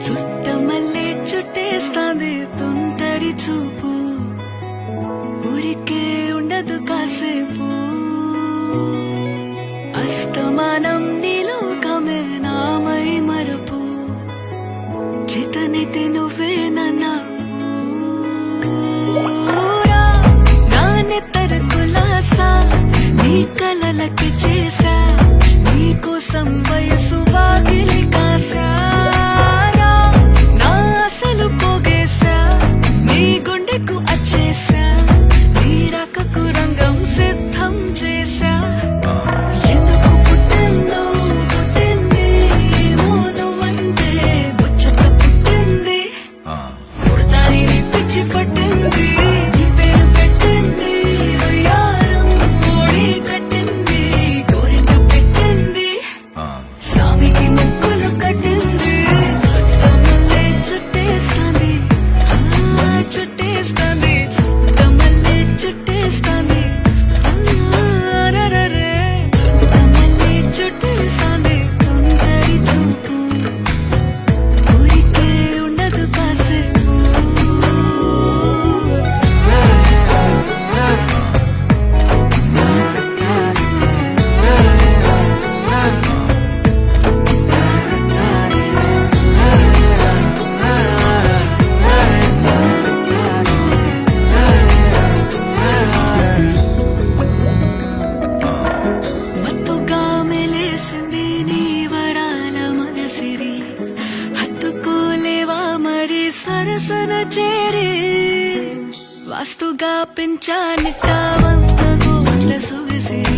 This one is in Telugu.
చుట్టమల్లే చుట్టేస్తాంది తుంటరి చూపు ఊరికే ఉండదు కాసేపు అస్తమానం నీలోకమే నామై మరపు చితనితి నువ్వే నన్నా నానెత్తర కులాసా నీ కలలకి చేసా నీకోసం వయసు వాకిలి కాసా నా అసలు పోగేసా నీ గుండెకు అచ్చేసా నీ రాకకు రంగం సిద్ధం చేసా ఎందుకు పుట్టిందో పుట్టింది ఏమో నువ్వంటే ముచ్చట పుట్టింది పుడతాని నీ పిచ్చి పట్టింది నీ పేరు పెట్టింది వయ్యారం ఓడి కట్టింది గోరింట పెట్టింది సామికి ముక్కులు కట్టింది చుట్టమల్లే చుట్టేస్తాంది చుట్టేస్తాంది చుట్టమల్లే చుట్టేస్తాంది రరరే చుట్టమల్లే చుట్టేస్తాంది తుంటరి చూపు ఊరికే ఉండదు కాసేపు మత్తుగా మెలేసింది నీ వరాల మగసిరి హత్తుకోలేవా మరి సరసన చేరి వాస్తుగా పెంచానిట్ట 100 కోట్ల సొగసిరి